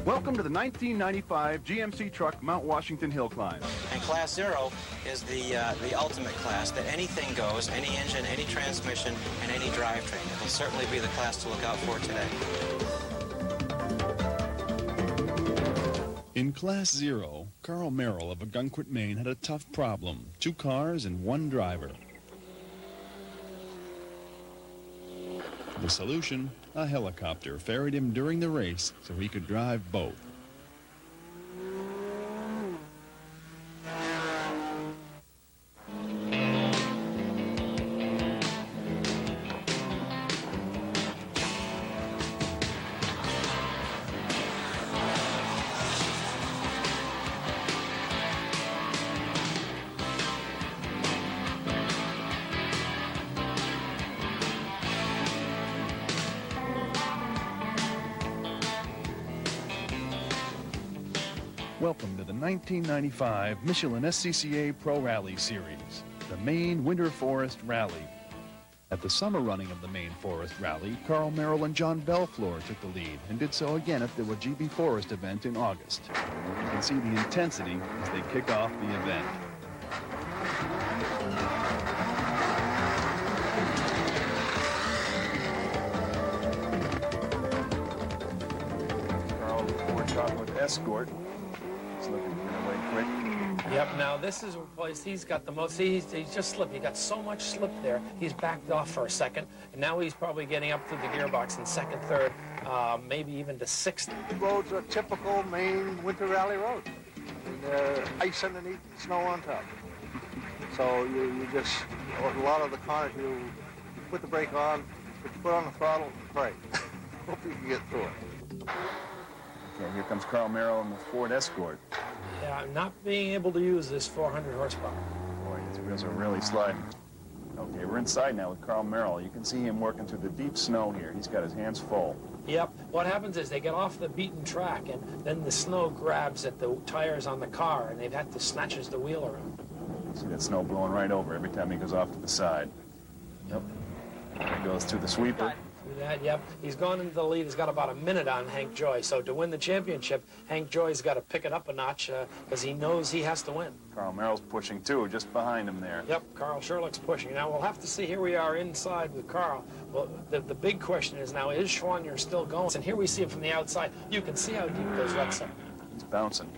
Welcome to the 1995 GMC truck Mount Washington Hill Climb. And Class 0 is the ultimate class, that anything goes, any engine, any transmission, and any drivetrain. It will certainly be the class to look out for today. In Class 0, Carl Merrill of Ogunquit, Maine had a tough problem. 2 cars and 1 driver. The solution? A helicopter ferried him during the race so he could drive both. Welcome to the 1995 Michelin SCCA Pro Rally Series, the Maine Winter Forest Rally. At the summer running of the Maine Forest Rally, Carl Merrill and John Belfleur took the lead and did so again at the Wajibi Forest event in August. You can see the intensity as they kick off the event. Carl Ford talking with Escort. Looking to get away quick. Yep, now this is a place he's got the most, he's just slipped. He got so much slip there, he's backed off for a second, and now he's probably getting up through the gearbox in second, third, maybe even to sixth. The roads are typical Maine winter rally roads. Ice underneath and snow on top. So you just, a lot of the corners, you put the brake on, put your foot on the throttle, and pray. Hope you can get through it. Okay, here comes Carl Merrill in the Ford Escort. Yeah, not being able to use this 400 horsepower. Boy, his wheels are really sliding. Okay, we're inside now with Carl Merrill. You can see him working through the deep snow here. He's got his hands full. Yep, what happens is they get off the beaten track, and then the snow grabs at the tires on the car, and they've had to snatches the wheel around. See that snow blowing right over every time he goes off to the side. Yep. There he goes through the sweeper. That, yep. He's gone into the lead. He's got about a minute on Hank Joy. So to win the championship, Hank Joy's got to pick it up a notch because he knows he has to win. Carl Merrill's pushing, too, just behind him there. Yep, Carl Sherlock's pushing. Now, we'll have to see. Here we are inside with Carl. Well, the big question is now, is Schwanier still going? And here we see him from the outside. You can see how deep those ruts are. He's bouncing.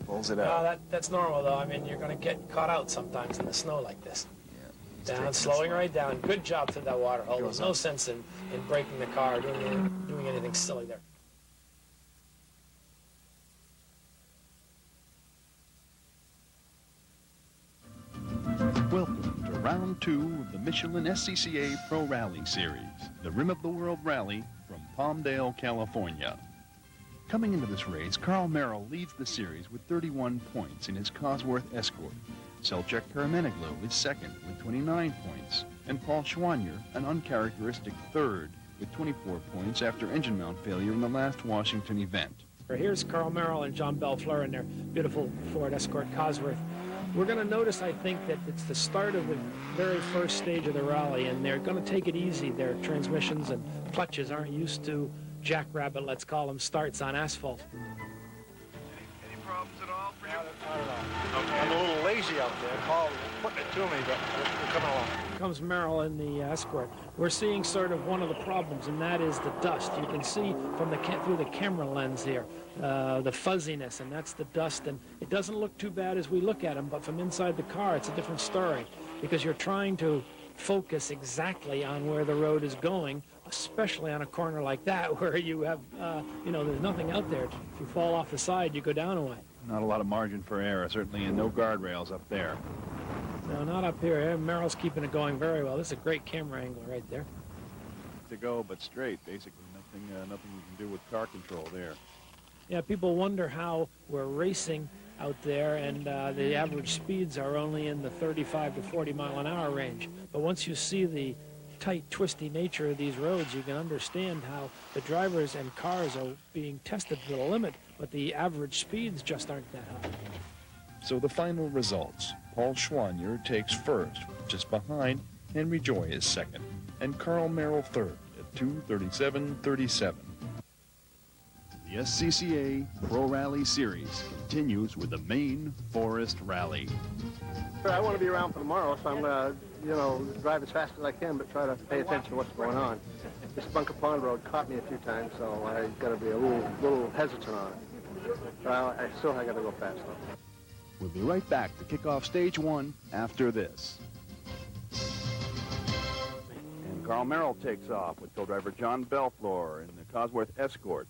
Pulls it out. That's normal, though. I mean, you're going to get caught out sometimes in the snow like this. Down, slowing right down. Good job to that water hole. There's no sense in breaking the car or doing anything silly there. Welcome to round 2 of the Michelin SCCA Pro Rally Series, the Rim of the World Rally from Palmdale, California. Coming into this race, Carl Merrill leads the series with 31 points in his Cosworth Escort. Selchuk Karamanoglu is second with 29 points, and Paul Schwanier, an uncharacteristic third, with 24 points after engine mount failure in the last Washington event. Here's Carl Merrill and John Belfleur in their beautiful Ford Escort Cosworth. We're going to notice, I think, that it's the start of the very first stage of the rally, and they're going to take it easy. Their transmissions and clutches aren't used to jackrabbit, let's call them, starts on asphalt. Any problems at all for you? Not at all. Okay. I'm a little lazy out there. Paul's putting it to me, but we're coming along. Here comes Merrill in the Escort. We're seeing sort of one of the problems, and that is the dust. You can see from through the camera lens here, the fuzziness, and that's the dust. And it doesn't look too bad as we look at them, but from inside the car, it's a different story, because you're trying to focus exactly on where the road is going, especially on a corner like that where you have, there's nothing out there. If you fall off the side, you go down a way. Not a lot of margin for error, certainly, and no guardrails up there. No, not up here. Merrill's keeping it going very well. This is a great camera angle right there. To go, but straight, basically. Nothing you can do with car control there. Yeah, people wonder how we're racing out there, and the average speeds are only in the 35 to 40 mile an hour range. But once you see the tight, twisty nature of these roads, you can understand how the drivers and cars are being tested to the limit, but the average speeds just aren't that high. So the final results. Paul Schwanier takes first, just behind Henry Joy is second, and Carl Merrill third at 2:37.37. The SCCA Pro Rally Series continues with the Maine Forest Rally. I want to be around for tomorrow, so I'm going to, drive as fast as I can, but try to pay attention to what's going on. This Bunker Pond Road caught me a few times, so I got to be a little hesitant on it. Well, I still got to go fast, though. We'll be right back to kick off stage one after this. And Carl Merrill takes off with co-driver John Belflor in the Cosworth Escort.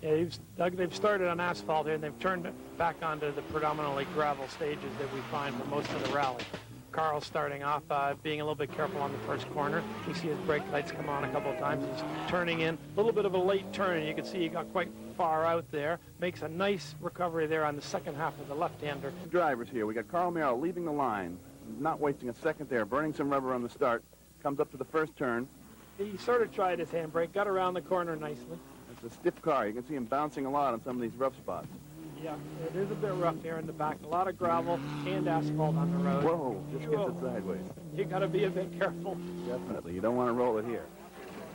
Yeah, Doug, they've started on asphalt here, and they've turned it back onto the predominantly gravel stages that we find for most of the rally. Carl's starting off being a little bit careful on the first corner. You see his brake lights come on a couple of times. He's turning in. A little bit of a late turn, and you can see he got quite far out there. Makes a nice recovery there on the second half of the left-hander. Drivers here. We got Carl Merrill leaving the line, not wasting a second there, burning some rubber on the start. Comes up to the first turn. He sort of tried his handbrake, got around the corner nicely. It's a stiff car. You can see him bouncing a lot on some of these rough spots. Yeah, it is a bit rough here in the back. A lot of gravel and asphalt on the road. Whoa, just gets it sideways. You got to be a bit careful. Definitely. You don't want to roll it here.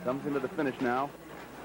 Comes into the finish now.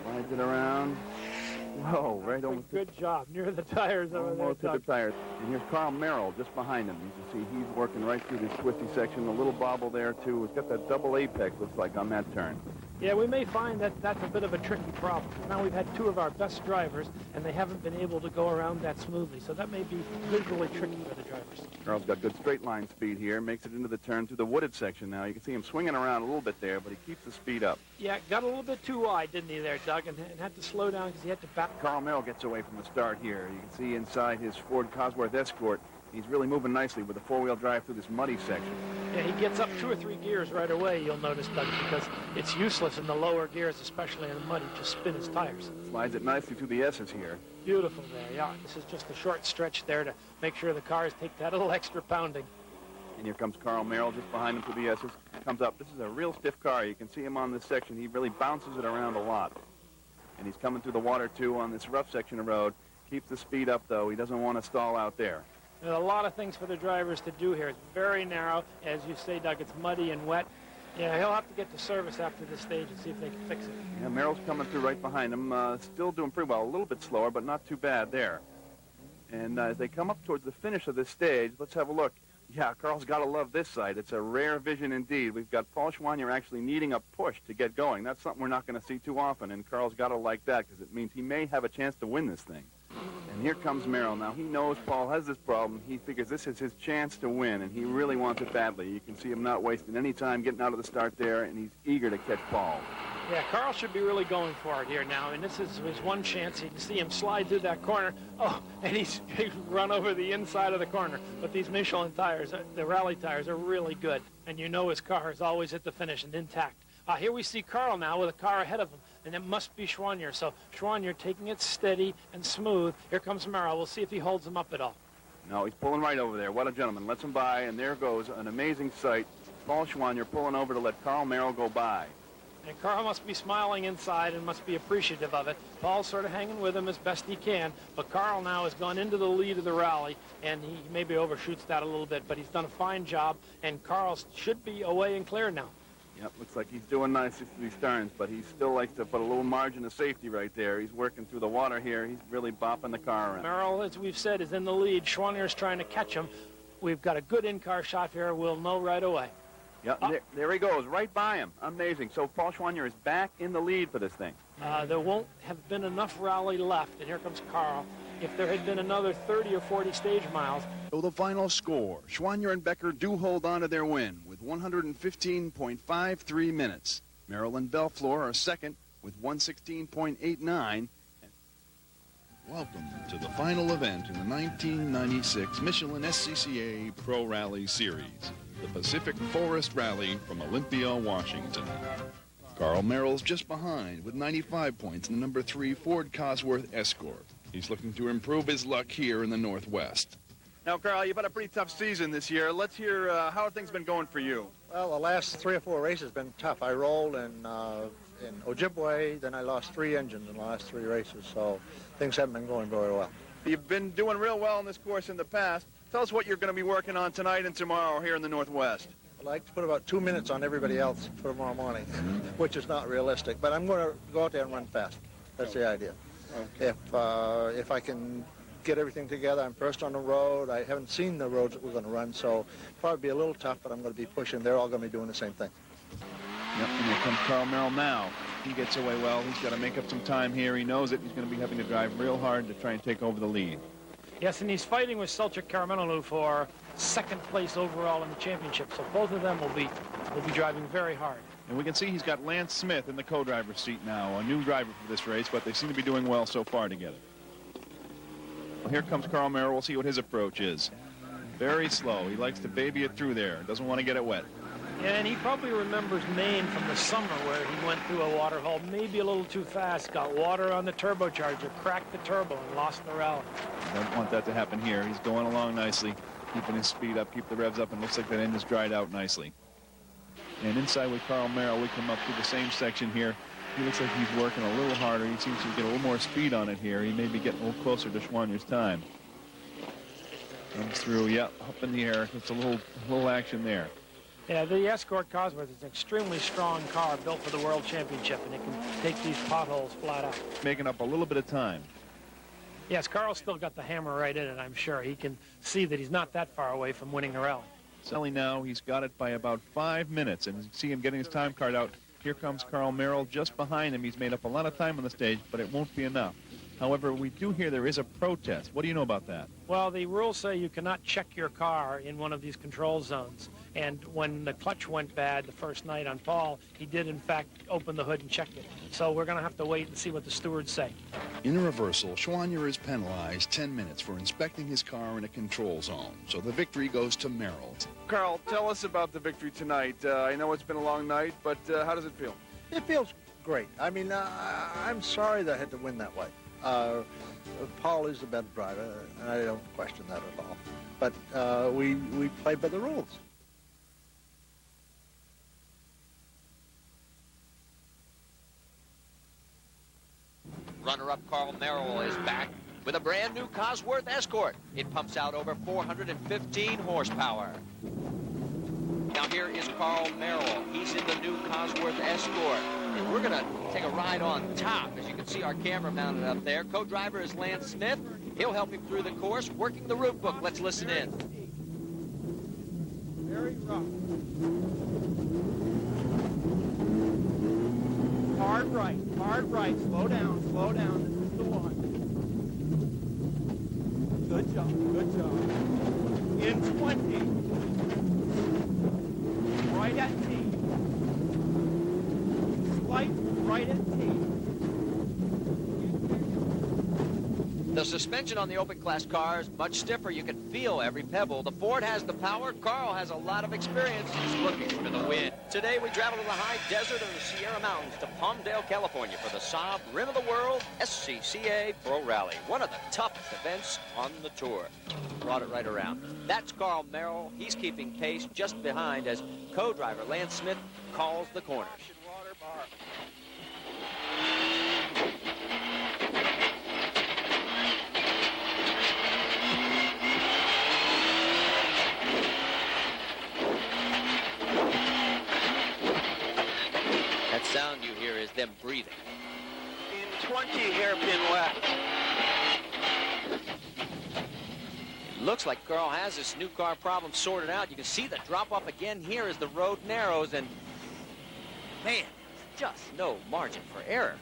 Slides it around. Whoa, right almost. Good job. Near the tires over there. Almost hit the tires. And here's Carl Merrill just behind him. You can see he's working right through this twisty section. A little bobble there, too. He's got that double apex, looks like, on that turn. Yeah, we may find that that's a bit of a tricky problem. Now we've had two of our best drivers, and they haven't been able to go around that smoothly, so that may be visually tricky for the drivers. Carl's got good straight line speed here, makes it into the turn through the wooded section now. You can see him swinging around a little bit there, but he keeps the speed up. Yeah, got a little bit too wide, didn't he there, Doug, and had to slow down because he had to back. Carl Merrill gets away from the start here. You can see inside his Ford Cosworth Escort, he's really moving nicely with the four-wheel drive through this muddy section. Yeah, he gets up 2 or 3 gears right away, you'll notice, Doug, because it's useless in the lower gears, especially in the mud, to spin his tires. Slides it nicely through the S's here. Beautiful there, yeah. This is just a short stretch there to make sure the cars take that little extra pounding. And here comes Carl Merrill just behind him through the S's. Comes up. This is a real stiff car. You can see him on this section. He really bounces it around a lot. And he's coming through the water, too, on this rough section of road. Keeps the speed up, though. He doesn't want to stall out there. There's a lot of things for the drivers to do here. It's very narrow. As you say, Doug, it's muddy and wet. Yeah, he'll have to get to service after this stage and see if they can fix it. Yeah, Merrill's coming through right behind him. Still doing pretty well. A little bit slower, but not too bad there. And as they come up towards the finish of this stage, let's have a look. Yeah, Carl's got to love this side. It's a rare vision indeed. We've got Paul Schwanier actually needing a push to get going. That's something we're not going to see too often, and Carl's got to like that because it means he may have a chance to win this thing. And here comes Merrill. Now, he knows Paul has this problem. He figures this is his chance to win, and he really wants it badly. You can see him not wasting any time getting out of the start there, and he's eager to catch Paul. Yeah, Carl should be really going for it here now, and this is his one chance. You can see him slide through that corner. Oh, and he's run over the inside of the corner. But these Michelin tires, the rally tires, are really good, and you know his car is always at the finish and intact. Here we see Carl now with a car ahead of him, and it must be Schwanier. So Schwanier taking it steady and smooth. Here comes Merrill. We'll see if he holds him up at all. No, he's pulling right over there. What a gentleman. Lets him by, and there goes an amazing sight. Paul Schwanier pulling over to let Carl Merrill go by. And Carl must be smiling inside and must be appreciative of it. Paul's sort of hanging with him as best he can, but Carl now has gone into the lead of the rally, and he maybe overshoots that a little bit, but he's done a fine job, and Carl should be away and clear now. Yep, looks like he's doing nice through these turns, but he still likes to put a little margin of safety right there. He's working through the water here. He's really bopping the car around. Merrill, as we've said, is in the lead. Schwanier's trying to catch him. We've got a good in-car shot here. We'll know right away. Yeah, there he goes, right by him. Amazing. So Paul Schwanier is back in the lead for this thing. There won't have been enough rally left, and here comes Carl. If there had been another 30 or 40 stage miles. So the final score, Schwanier and Becker do hold on to their win with 115.53 minutes. Merrill and Belflor are second with 116.89. Welcome to the final event in the 1996 Michelin SCCA Pro Rally Series, the Pacific Forest Rally from Olympia, Washington. Carl Merrill's just behind with 95 points in the number 3 Ford Cosworth Escort. He's looking to improve his luck here in the Northwest. Now, Carl, you've had a pretty tough season this year. Let's hear how have things been going for you? Well, the last 3 or 4 races have been tough. I rolled in Ojibwe, then I lost 3 engines in the last 3 races, so things haven't been going very well. You've been doing real well in this course in the past. Tell us what you're going to be working on tonight and tomorrow here in the Northwest. I'd like to put about 2 minutes on everybody else for tomorrow morning, which is not realistic, but I'm going to go out there and run fast. That's the idea. If I can get everything together, I'm first on the road. I haven't seen the roads that we're going to run, so probably be a little tough, but I'm going to be pushing. They're all going to be doing the same thing. Yep, and here comes Carl Merrill now. He gets away well. He's got to make up some time here. He knows it. He's going to be having to drive real hard to try and take over the lead. Yes, and he's fighting with Selchuk Karamanoglu for second place overall in the championship. So both of them will be driving very hard. And we can see he's got Lance Smith in the co-driver's seat now, a new driver for this race, but they seem to be doing well so far together. Well, here comes Carl Merrill. We'll see what his approach is. Very slow. He likes to baby it through there. Doesn't want to get it wet. And he probably remembers Maine from the summer where he went through a water hole, maybe a little too fast, got water on the turbocharger, cracked the turbo, and lost the rally. Don't want that to happen here. He's going along nicely, keeping his speed up, keep the revs up, and looks like that end is dried out nicely. And inside with Carl Merrill, we come up through the same section here. He looks like he's working a little harder. He seems to get a little more speed on it here. He may be getting a little closer to Schwanier's time. Comes through, yeah, up in the air. It's a little action there. Yeah, the Escort Cosworth is an extremely strong car built for the World Championship, and it can take these potholes flat out. Making up a little bit of time. Yes, Carl's still got the hammer right in it, I'm sure. He can see that he's not that far away from winning the rally. Selling now, he's got it by about 5 minutes, and you see him getting his time card out. Here comes Carl Merrill just behind him. He's made up a lot of time on the stage, but it won't be enough. However, we do hear there is a protest. What do you know about that? Well, the rules say you cannot check your car in one of these control zones. And when the clutch went bad the first night on Paul, he did, in fact, open the hood and check it. So we're going to have to wait and see what the stewards say. In a reversal, Schwanier is penalized 10 minutes for inspecting his car in a control zone. So the victory goes to Merrill. Carl, tell us about the victory tonight. I know it's been a long night, but how does it feel? It feels great. I mean, I'm sorry that I had to win that way. Paul is the better driver, and I don't question that at all. But we played by the rules. Runner-up Carl Merrill is back with a brand new Cosworth Escort. It pumps out over 415 horsepower. Now here is Carl Merrill. He's in the new Cosworth Escort. And we're going to take a ride on top. As you can see, our camera mounted up there. Co-driver is Lance Smith. He'll help him through the course, working the route book. Let's listen in. Very rough. Hard right, slow down, this is the one. Good job. In 20. Right at T. Slight right at T. The suspension on the open class car is much stiffer. You can feel every pebble. The Ford has the power. Carl has a lot of experience. He's looking for the win. Today we travel to the high desert of the Sierra Mountains to Palmdale, California for the Saab Rim of the World SCCA Pro Rally, one of the toughest events on the tour. Brought it right around. That's Carl Merrill. He's keeping pace just behind as co-driver Lance Smith calls the corners. That sound you hear is them breathing. In 20, hairpin left. It looks like Carl has this new car problem sorted out. You can see the drop-off again here as the road narrows, and man, just no margin for error.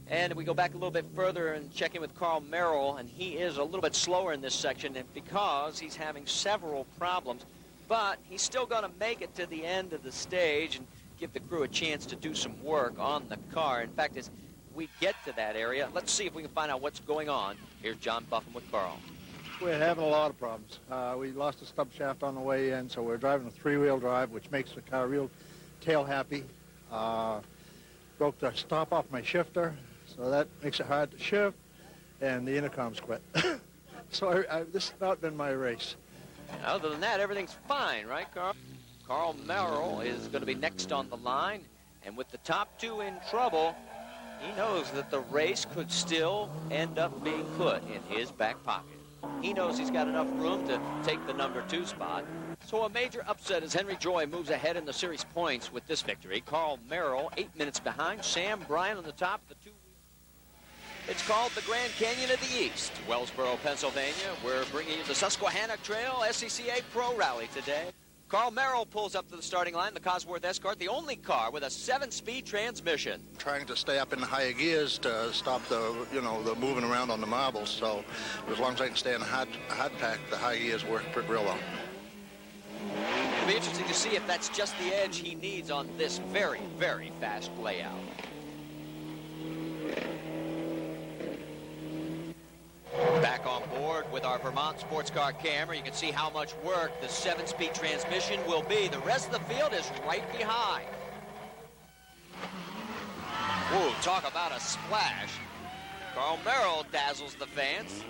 And we go back a little bit further and check in with Carl Merrill, and he is a little bit slower in this section because he's having several problems, but he's still going to make it to the end of the stage and give the crew a chance to do some work on the car. In fact, as we get to that area, let's see if we can find out what's going on. Here's John Buffum with Carl. We're having a lot of problems. We lost a stub shaft on the way in, so we're driving a three-wheel drive, which makes the car real tail happy. Broke the stop off my shifter, so that makes it hard to shift, and the intercom's quit. So this has not been my race. And other than that, everything's fine, right, Carl? Carl Merrill is going to be next on the line, and with the top two in trouble, he knows that the race could still end up being put in his back pocket. He knows he's got enough room to take the number 2 spot. So a major upset as Henry Joy moves ahead in the series points with this victory. Carl Merrill 8 minutes behind. Sam Bryan on the top. The two. It's called the Grand Canyon of the East, Wellsboro, Pennsylvania. We're bringing you the Susquehanna Trail SCCA Pro Rally today. Carl Merrill pulls up to the starting line, the Cosworth Escort, the only car with a 7-speed transmission. Trying to stay up in the higher gears to stop the, the moving around on the marbles. So as long as I can stay in the hard pack, the high gears work real well. It'll be interesting to see if that's just the edge he needs on this very, very fast layout. Back on board with our Vermont sports car camera, you can see how much work the 7-speed transmission will be. The rest of the field is right behind. Whoa, talk about a splash. Carl Merrill dazzles the fans.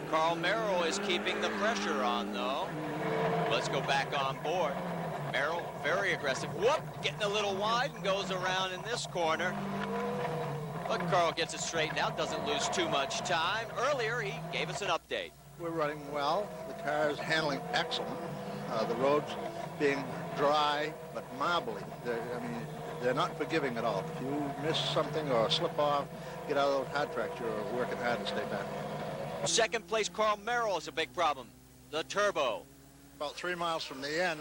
Carl Merrill is keeping the pressure on, though. Let's go back on board. Merrill, very aggressive. Whoop, getting a little wide and goes around in this corner. But Carl gets it straightened out, doesn't lose too much time. Earlier, he gave us an update. We're running well. The car is handling excellent. The roads being dry but marbly. They're not forgiving at all. If you miss something or slip off, get out of those hard tracks, you're working hard to stay back. Second place, Carl Merrill is a big problem. The turbo. About 3 miles from the end,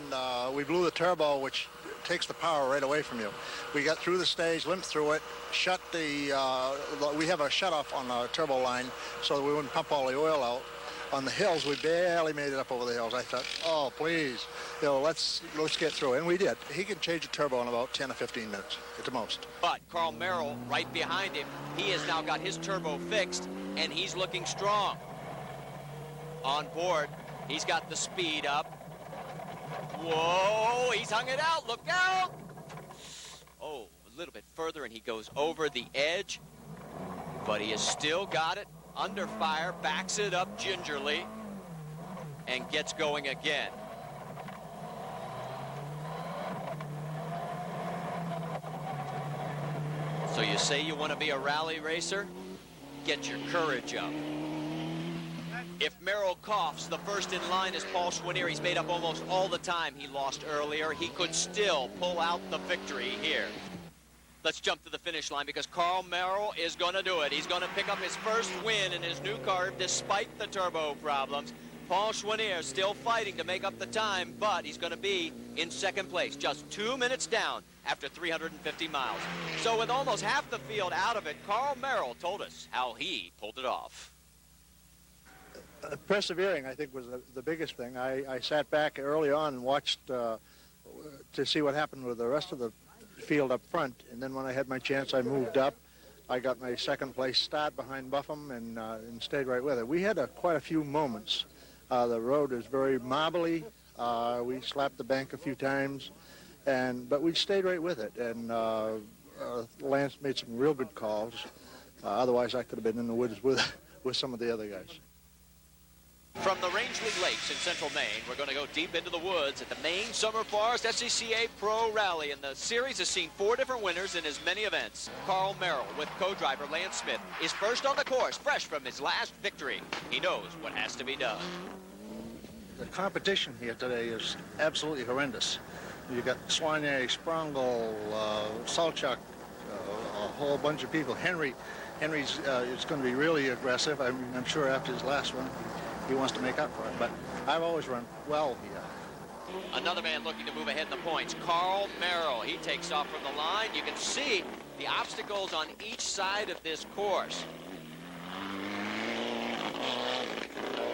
we blew the turbo, which takes the power right away from you. We got through the stage, limped through it, shut the, we have a shut-off on the turbo line so that we wouldn't pump all the oil out. On the hills, we barely made it up over the hills. I thought, oh, please, let's get through it. And we did. He can change the turbo in about 10 or 15 minutes at the most. But Carl Merrill, right behind him, he has now got his turbo fixed, and he's looking strong. On board, he's got the speed up. Whoa, he's hung it out. Look out. Oh, a little bit further, and he goes over the edge. But he has still got it under fire, backs it up gingerly, and gets going again. So you say you want to be a rally racer? Get your courage up. If Merrill coughs, the first in line is Paul Schwanier. He's made up almost all the time he lost earlier. He could still pull out the victory here. Let's jump to the finish line because Carl Merrill is going to do it. He's going to pick up his first win in his new car despite the turbo problems. Paul Schwanier still fighting to make up the time, but he's going to be in second place, just 2 minutes down after 350 miles. So with almost half the field out of it, Carl Merrill told us how he pulled it off. Persevering, I think, was the biggest thing. I sat back early on and watched to see what happened with the rest of the field up front, and then when I had my chance, I moved up. I got my second place start behind Buffum and stayed right with it. We had quite a few moments. The road is very marbly. We slapped the bank a few times, but we stayed right with it, and Lance made some real good calls. Otherwise, I could have been in the woods with some of the other guys. From the Rangeley Lakes in central Maine, we're going to go deep into the woods at the Maine Summer Forest SCCA Pro Rally. And the series has seen 4 different winners in as many events. Carl Merrill with co-driver Lance Smith is first on the course, fresh from his last victory. He knows what has to be done. The competition here today is absolutely horrendous. You got Swanier, Sprongel, Salchuk, a whole bunch of people. Henry's is going to be really aggressive. I'm sure after his last one, he wants to make up for it, but I've always run well here. Another man looking to move ahead in the points, Carl Merrill. He takes off from the line. You can see the obstacles on each side of this course.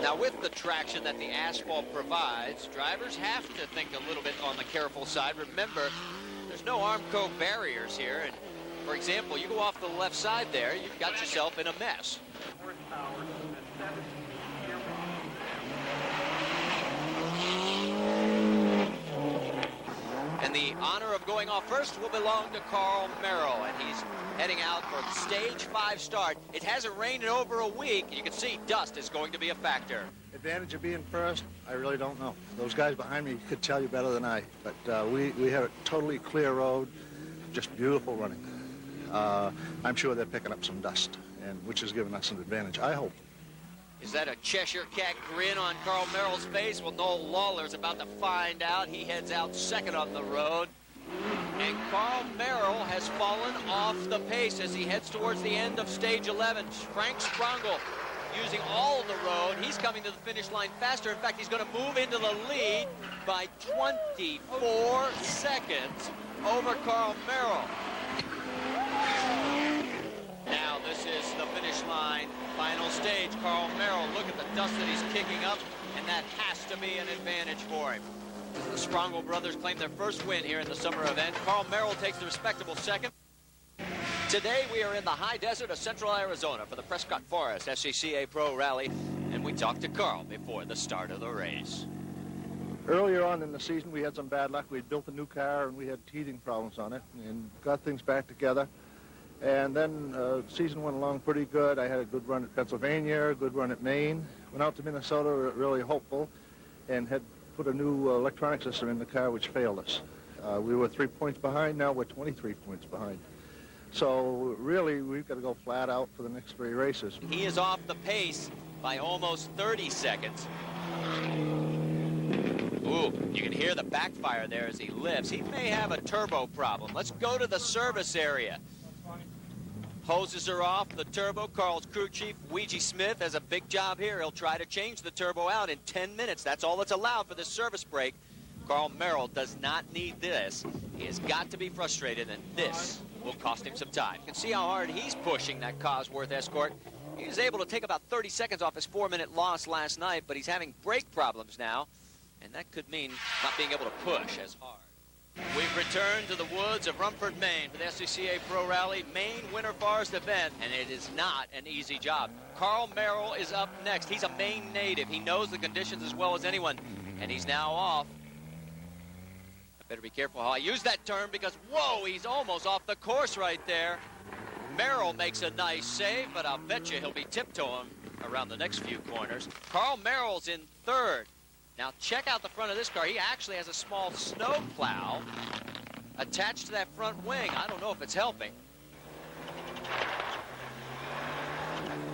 Now, with the traction that the asphalt provides, drivers have to think a little bit on the careful side. Remember, there's no Armco barriers here, and for example, you go off the left side there, you've got yourself in a mess. And the honor of going off first will belong to Carl Merrill, and he's heading out for the stage 5 start. It hasn't rained in over a week, and you can see dust is going to be a factor. Advantage of being first, I really don't know. Those guys behind me could tell you better than I, but we have a totally clear road, just beautiful running. I'm sure they're picking up some dust, which has given us an advantage, I hope. Is that a Cheshire Cat grin on Carl Merrill's face? Well, Noel Lawler's about to find out. He heads out second on the road. And Carl Merrill has fallen off the pace as he heads towards the end of stage 11. Frank Sprangel using all of the road. He's coming to the finish line faster. In fact, he's going to move into the lead by 24 seconds over Carl Merrill. Now this is the finish line, final stage. Carl Merrill, look at the dust that he's kicking up, and that has to be an advantage for him. The Sprangel brothers claim their first win here in the summer event. Carl Merrill takes the respectable second. Today we are in the high desert of central Arizona for the Prescott Forest SCCA Pro Rally, and we talked to Carl before the start of the race. Earlier on in the season, we had some bad luck. We had built a new car, and we had teething problems on it, and got things back together. And then the season went along pretty good. I had a good run at Pennsylvania, a good run at Maine. Went out to Minnesota really hopeful, and had put a new electronic system in the car, which failed us. We were 3 points behind. Now we're 23 points behind. So really, we've got to go flat out for the next 3 races. He is off the pace by almost 30 seconds. Ooh, you can hear the backfire there as he lifts. He may have a turbo problem. Let's go to the service area. Hoses are off the turbo. Carl's crew chief, Ouija Smith, has a big job here. He'll try to change the turbo out in 10 minutes. That's all that's allowed for this service break. Carl Merrill does not need this. He has got to be frustrated, and this will cost him some time. You can see how hard he's pushing that Cosworth Escort. He was able to take about 30 seconds off his 4-minute loss last night, but he's having brake problems now, and that could mean not being able to push as hard. We've returned to the woods of Rumford, Maine for the SCCA Pro Rally Maine Winter Forest event, and it is not an easy job. Carl Merrill is up next. He's a Maine native. He knows the conditions as well as anyone, and he's now off. I better be careful how I use that term because, whoa, he's almost off the course right there. Merrill makes a nice save, but I'll bet you he'll be tiptoeing around the next few corners. Carl Merrill's in third. Now check out the front of this car. He actually has a small snow plow attached to that front wing. I don't know if it's helping.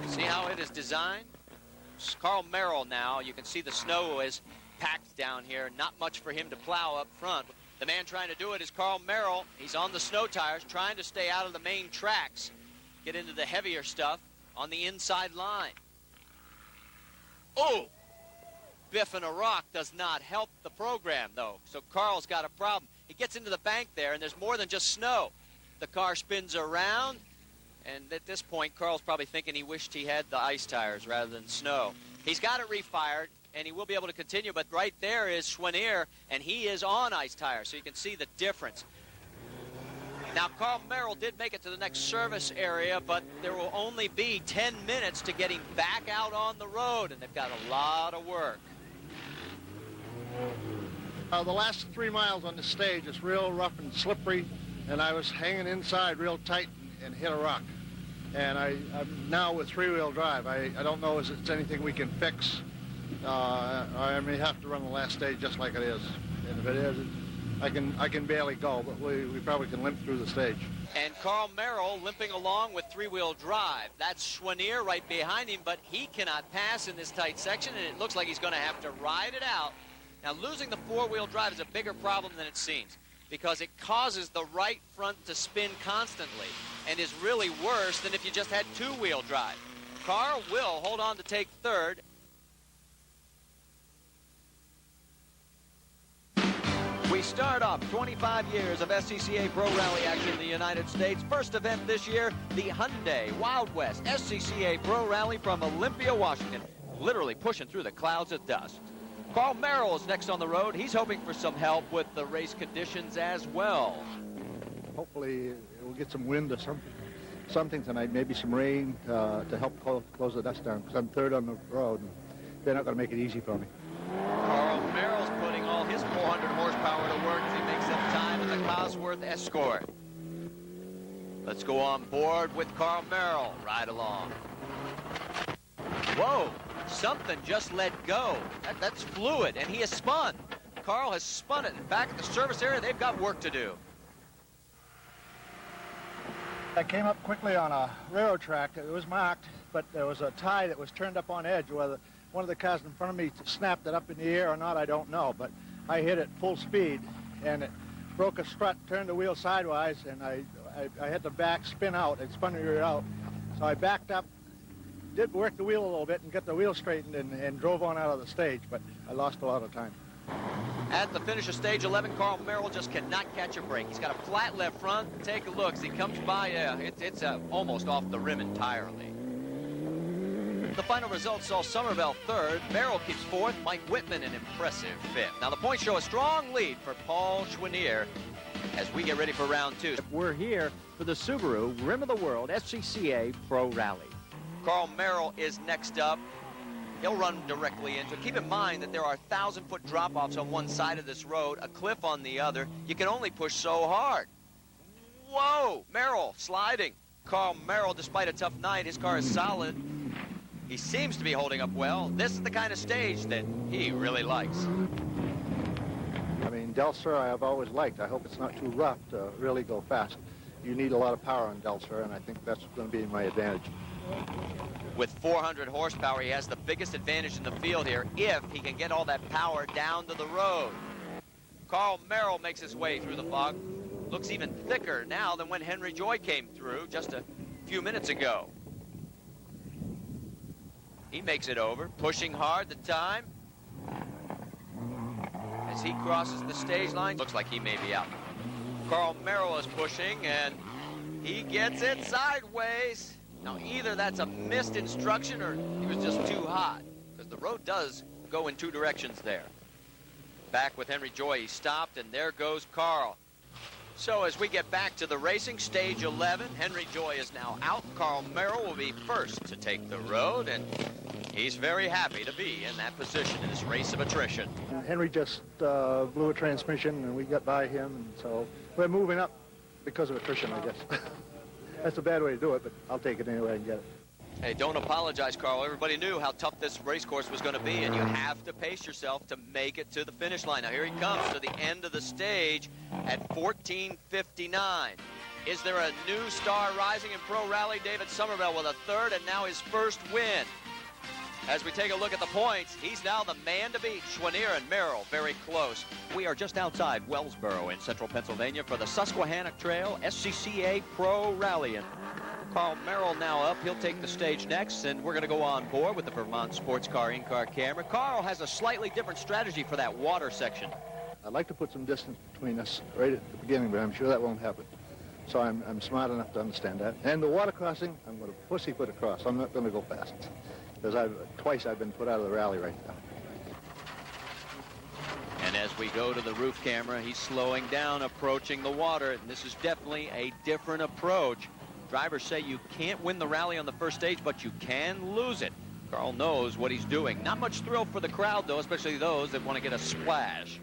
See how it is designed? It's Carl Merrill now. You can see the snow is packed down here. Not much for him to plow up front. The man trying to do it is Carl Merrill. He's on the snow tires, trying to stay out of the main tracks, get into the heavier stuff on the inside line. Oh! Biff in a rock does not help the program, though. So Carl's got a problem. He gets into the bank there, and there's more than just snow. The car spins around, and at this point, Carl's probably thinking he wished he had the ice tires rather than snow. He's got it refired, and he will be able to continue, but right there is Schwanier, and he is on ice tires, so you can see the difference. Now, Carl Merrill did make it to the next service area, but there will only be 10 minutes to get him back out on the road, and they've got a lot of work. The last 3 miles on the stage is real rough and slippery, and I was hanging inside real tight and hit a rock. And I'm now with 3-wheel drive. I don't know if it's anything we can fix. I may have to run the last stage just like it is. And if it is, I can barely go, but we probably can limp through the stage. And Carl Merrill limping along with 3-wheel drive. That's Schwanier right behind him, but he cannot pass in this tight section, and it looks like he's going to have to ride it out. Now, losing the 4-wheel drive is a bigger problem than it seems because it causes the right front to spin constantly and is really worse than if you just had 2-wheel drive. Carl will hold on to take third. We start off 25 years of SCCA Pro Rally action in the United States. First event this year, the Hyundai Wild West SCCA Pro Rally from Olympia, Washington, literally pushing through the clouds of dust. Carl Merrill is next on the road. He's hoping for some help with the race conditions as well. Hopefully we'll get some wind or something tonight, maybe some rain to help close the dust down, because I'm third on the road, and they're not going to make it easy for me. Carl Merrill's putting all his 400 horsepower to work as he makes up time in the Cosworth Escort. Let's go on board with Carl Merrill. Ride along. Whoa! Something just let go. That's fluid, and he has spun. Carl has spun it, and back at the service area, they've got work to do. I came up quickly on a railroad track. It was marked, but there was a tie that was turned up on edge. Whether one of the cars in front of me snapped it up in the air or not, I don't know, but I hit it full speed, and it broke a strut, turned the wheel sidewise, and I had the back spin out. It spun the rear out. So I backed up, did work the wheel a little bit and get the wheel straightened and drove on out of the stage, but I lost a lot of time. At the finish of stage 11, Carl Merrill just cannot catch a break. He's got a flat left front. Take a look as he comes by. It's almost off the rim entirely. The final result saw Somerville third. Merrill keeps fourth. Mike Whitman an impressive fifth. Now the points show a strong lead for Paul Schwanier as we get ready for round two. We're here for the Subaru Rim of the World SCCA Pro Rally. Carl Merrill is next up. He'll run directly into it. Keep in mind that there are 1,000-foot drop-offs on one side of this road, a cliff on the other. You can only push so hard. Whoa! Merrill sliding. Carl Merrill, despite a tough night, his car is solid. He seems to be holding up well. This is the kind of stage that he really likes. I mean, Del Sur I have always liked. I hope it's not too rough to really go fast. You need a lot of power on Del Sur, and I think that's going to be my advantage. With 400 horsepower, he has the biggest advantage in the field here if he can get all that power down to the road. Carl Merrill makes his way through the fog. Looks even thicker now than when Henry Joy came through just a few minutes ago. He makes it over, pushing hard the time. As he crosses the stage line, looks like he may be out. Carl Merrill is pushing, and he gets it sideways. Now, either that's a missed instruction or he was just too hot, because the road does go in two directions there. Back with Henry Joy, he stopped, and there goes Carl. So as we get back to the racing, stage 11, Henry Joy is now out. Carl Merrill will be first to take the road, and he's very happy to be in that position in this race of attrition. Henry just blew a transmission, and we got by him, and so we're moving up because of attrition, I guess. That's a bad way to do it, but I'll take it anyway and get it. Hey, don't apologize, Carl. Everybody knew how tough this race course was going to be, and you have to pace yourself to make it to the finish line. Now, here he comes to the end of the stage at 14:59. Is there a new star rising in Pro Rally? David Somerville with a third, and now his first win. As we take a look at the points, he's now the man to beat. Schwanier and Merrill very close. We are just outside Wellsboro in central Pennsylvania for the Susquehannock Trail SCCA Pro Rally. And Carl Merrill now up. He'll take the stage next, and we're going to go on board with the Vermont Sports Car in-car camera. Carl has a slightly different strategy for that water section. I'd like to put some distance between us right at the beginning, but I'm sure that won't happen. So I'm smart enough to understand that. And the water crossing, I'm going to pussyfoot across. I'm not going to go fast. Because twice I've been put out of the rally right now. And as we go to the roof camera, he's slowing down, approaching the water. And this is definitely a different approach. Drivers say you can't win the rally on the first stage, but you can lose it. Carl knows what he's doing. Not much thrill for the crowd, though, especially those that want to get a splash.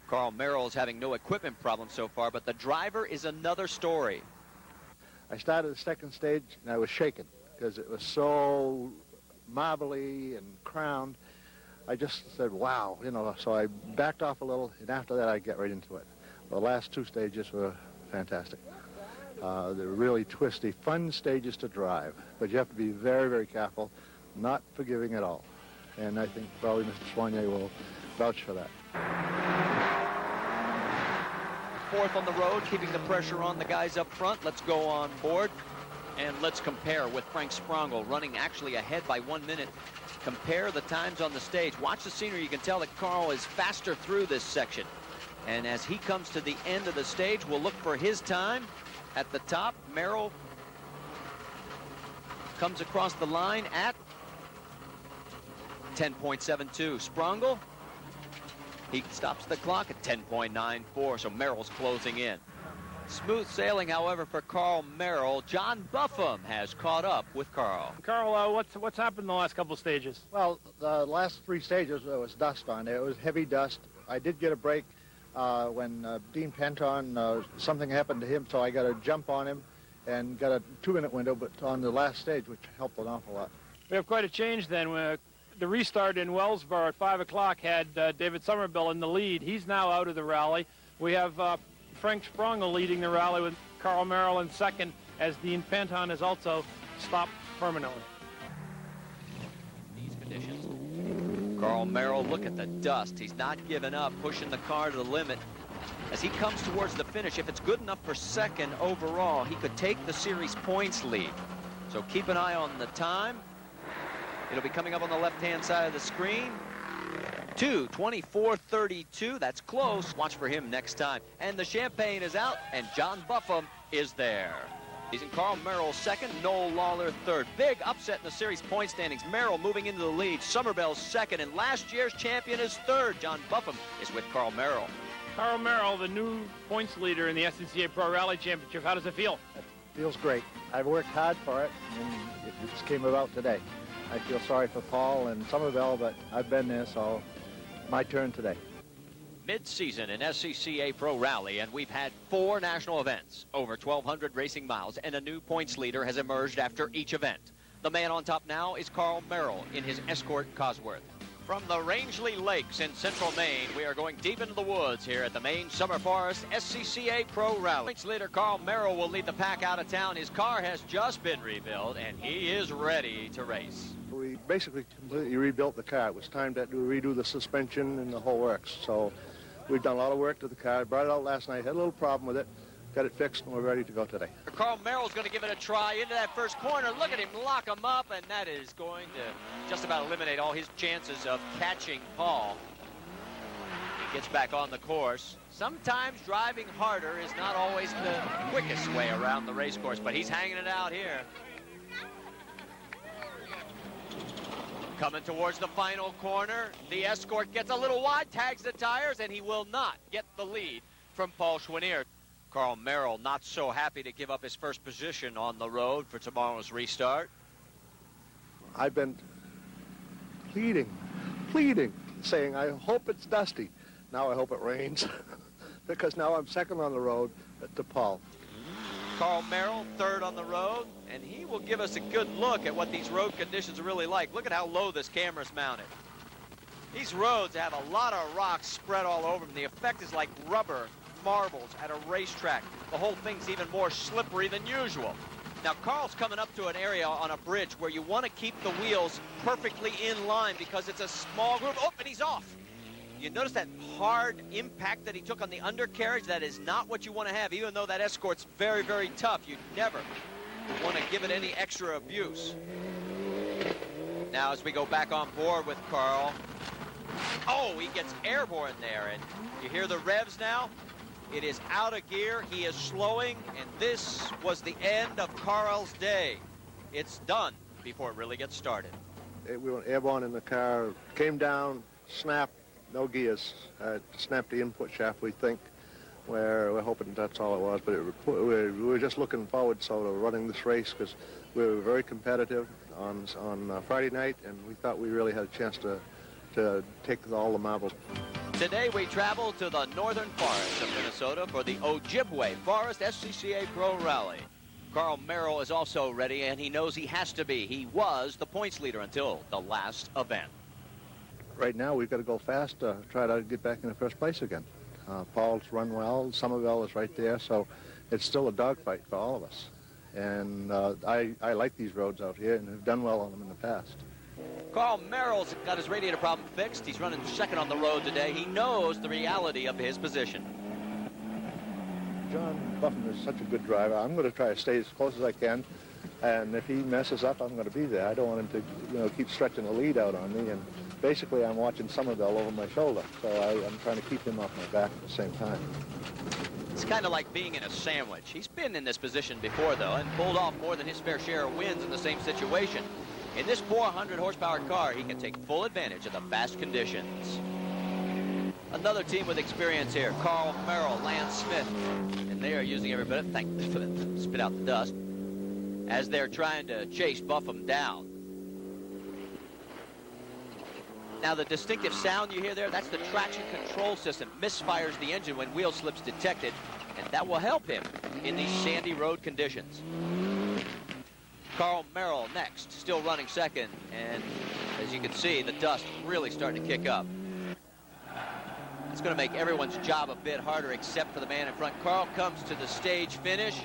Carl Merrill is having no equipment problems so far, but the driver is another story. I started the second stage, and I was shaken because it was so marbly and crowned. I just said, wow, you know, so I backed off a little, and after that I got right into it. The last two stages were fantastic. They're really twisty, fun stages to drive, but you have to be very, very careful, not forgiving at all. And I think probably Mr. Schwanier will vouch for that. Fourth on the road, keeping the pressure on the guys up front. Let's go on board. And let's compare with Frank Sprongel running actually ahead by 1 minute. Compare the times on the stage. Watch the scenery. You can tell that Carl is faster through this section. And as he comes to the end of the stage, we'll look for his time. At the top, Merrill comes across the line at 10.72. Sprongel, he stops the clock at 10.94, so Merrill's closing in. Smooth sailing, however, for Carl Merrill. John Buffum has caught up with Carl. Carl, what's happened in the last couple stages? Well, the last three stages, there was dust on there. It was heavy dust. I did get a break when Dean Penton, something happened to him, so I got a jump on him and got a 2-minute window, but on the last stage, which helped an awful lot. We have quite a change then. The restart in Wellsboro at 5 o'clock had David Somerville in the lead. He's now out of the rally. We have Frank Sprongel leading the rally with Carl Merrill in second, as Dean Penton has also stopped permanently. These conditions. Carl Merrill, look at the dust. He's not giving up, pushing the car to the limit. As he comes towards the finish, if it's good enough for second overall, he could take the series points lead. So keep an eye on the time. It'll be coming up on the left-hand side of the screen. 2:24:32, that's close. Watch for him next time. And the champagne is out, and John Buffum is there. He's in Carl Merrill second, Noel Lawler third. Big upset in the series point standings. Merrill moving into the lead. Somerville's second, and last year's champion is third. John Buffum is with Carl Merrill. Carl Merrill, the new points leader in the SCCA Pro Rally Championship. How does it feel? It feels great. I've worked hard for it, and it just came about today. I feel sorry for Paul and Somerville, but I've been there, so my turn today. Mid-season in SCCA Pro Rally, and we've had 4 national events, over 1,200 racing miles, and a new points leader has emerged after each event. The man on top now is Carl Merrill in his Escort Cosworth. From the Rangeley Lakes in central Maine, we are going deep into the woods here at the Maine Summer Forest SCCA Pro Rally. Points leader Carl Merrill will lead the pack out of town. His car has just been rebuilt, and he is ready to race. We basically completely rebuilt the car. It was time to redo the suspension and the whole works. So we've done a lot of work to the car. Brought it out last night, had a little problem with it, got it fixed, and we're ready to go today. Carl Merrill's going to give it a try into that first corner. Look at him lock him up, and that is going to just about eliminate all his chances of catching Paul. He gets back on the course. Sometimes driving harder is not always the quickest way around the race course, but he's hanging it out here. Coming towards the final corner, the Escort gets a little wide, tags the tires, and he will not get the lead from Paul Schwanier. Carl Merrill not so happy to give up his first position on the road for tomorrow's restart. I've been pleading, saying I hope it's dusty. Now I hope it rains, because now I'm second on the road to Paul. Carl Merrill, third on the road, and he will give us a good look at what these road conditions are really like. Look at how low this camera's mounted. These roads have a lot of rocks spread all over them. The effect is like rubber marbles at a racetrack. The whole thing's even more slippery than usual. Now, Carl's coming up to an area on a bridge where you want to keep the wheels perfectly in line because it's a small group. Oh, and he's off. You notice that hard impact that he took on the undercarriage? That is not what you want to have, even though that Escort's very, very tough. You never want to give it any extra abuse. Now, as we go back on board with Carl, oh, he gets airborne there, and you hear the revs now? It is out of gear, he is slowing, and this was the end of Carl's day. It's done before it really gets started. We went airborne in the car, came down, snapped, no gears, snapped the input shaft, we think. We're hoping that's all it was, but we were just looking forward to running this race because we were very competitive on Friday night, and we thought we really had a chance to take all the marbles. Today we travel to the northern forests of Minnesota for the Ojibwe Forest SCCA Pro Rally. Carl Merrill is also ready, and he knows he has to be. He was the points leader until the last event. Right now we've got to go fast to try to get back in the first place again. Paul's run well, Somerville is right there, so it's still a dogfight for all of us. And I like these roads out here and have done well on them in the past. Carl Merrill's got his radiator problem fixed. He's running second on the road today. He knows the reality of his position. John Buffum is such a good driver. I'm going to try to stay as close as I can, and if he messes up, I'm going to be there. I don't want him to, keep stretching the lead out on me, and basically I'm watching Somerville over my shoulder, so I'm trying to keep him off my back at the same time. It's kind of like being in a sandwich. He's been in this position before, though, and pulled off more than his fair share of wins in the same situation. In this 400 horsepower car, he can take full advantage of the fast conditions. Another team with experience here, Carl Merrill, Lance Smith, and they are using every bit of spit out the dust as they're trying to chase Buffum down. Now, the distinctive sound you hear there, that's the traction control system. Misfires the engine when wheel slips detected, and that will help him in these sandy road conditions. Carl Merrill next, still running second, and as you can see, the dust really starting to kick up. It's going to make everyone's job a bit harder except for the man in front. Carl comes to the stage finish.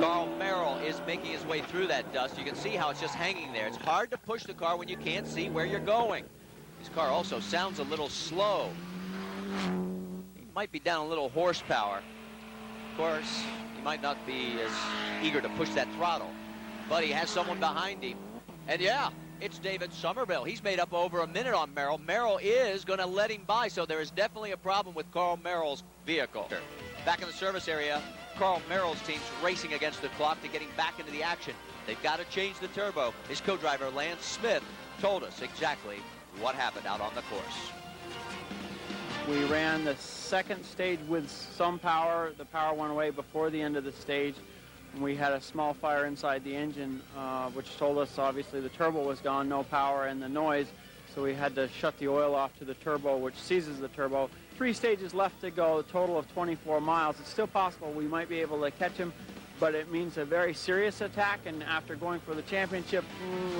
Carl Merrill is making his way through that dust. You can see how it's just hanging there. It's hard to push the car when you can't see where you're going. His car also sounds a little slow. He might be down a little horsepower. Of course, he might not be as eager to push that throttle, but he has someone behind him. And yeah, it's David Somerville. He's made up over a minute on Merrill. Merrill is going to let him by, so there is definitely a problem with Carl Merrill's vehicle. Back in the service area, Carl Merrill's team's racing against the clock to getting back into the action. They've got to change the turbo. His co-driver, Lance Smith, told us exactly what happened out on the course. We ran the second stage with some power. The power went away before the end of the stage. And we had a small fire inside the engine, which told us obviously the turbo was gone, no power and the noise. So we had to shut the oil off to the turbo, which seizes the turbo. 3 stages left to go, a total of 24 miles. It's still possible we might be able to catch him, but it means a very serious attack. And after going for the championship,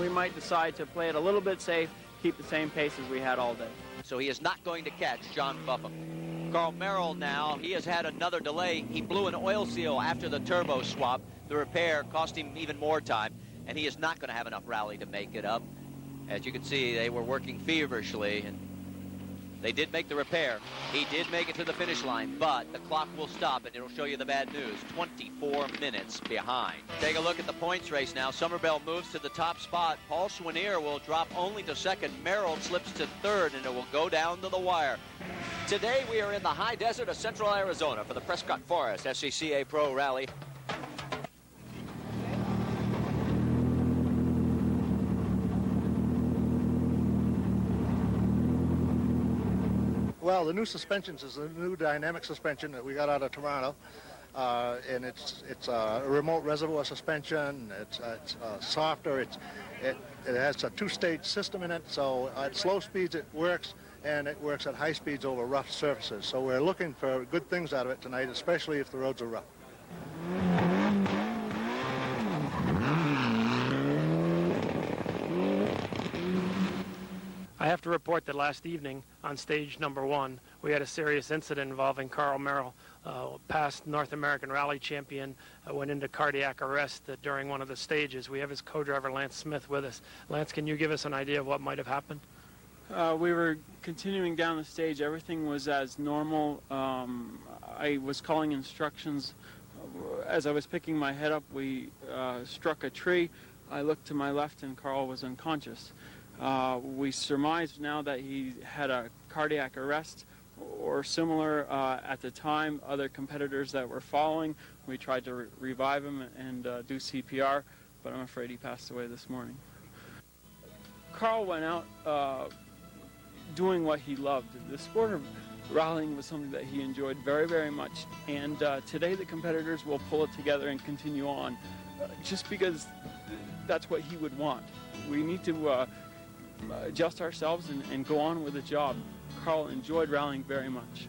we might decide to play it a little bit safe, keep the same pace as we had all day. So he is not going to catch John Buffum. Carl Merrill now, he has had another delay. He blew an oil seal after the turbo swap. The repair cost him even more time, and he is not going to have enough rally to make it up. As you can see, they were working feverishly, and they did make the repair. He did make it to the finish line, but the clock will stop, and it'll show you the bad news. 24 minutes behind. Take a look at the points race now. Somerville moves to the top spot. Paul Schwanier will drop only to second. Merrill slips to third, and it will go down to the wire. Today, we are in the high desert of central Arizona for the Prescott Forest SCCA Pro Rally. Well, the new suspensions is the new dynamic suspension that we got out of Toronto, and it's a remote reservoir suspension. It's softer. It has a 2-stage system in it, so at slow speeds it works, and it works at high speeds over rough surfaces. So we're looking for good things out of it tonight, especially if the roads are rough. I have to report that last evening on stage number 1, we had a serious incident involving Carl Merrill, past North American Rally champion, went into cardiac arrest during one of the stages. We have his co-driver Lance Smith with us. Lance, can you give us an idea of what might have happened? We were continuing down the stage. Everything was as normal. I was calling instructions. As I was picking my head up, we struck a tree. I looked to my left and Carl was unconscious. We surmised now that he had a cardiac arrest or similar at the time. Other competitors that were following, we tried to revive him and do CPR, but I'm afraid he passed away this morning. Carl went out doing what he loved. The sport of rallying was something that he enjoyed very, very much, and today the competitors will pull it together and continue on just because that's what he would want. We need to adjust ourselves and go on with the job. Carl enjoyed rallying very much.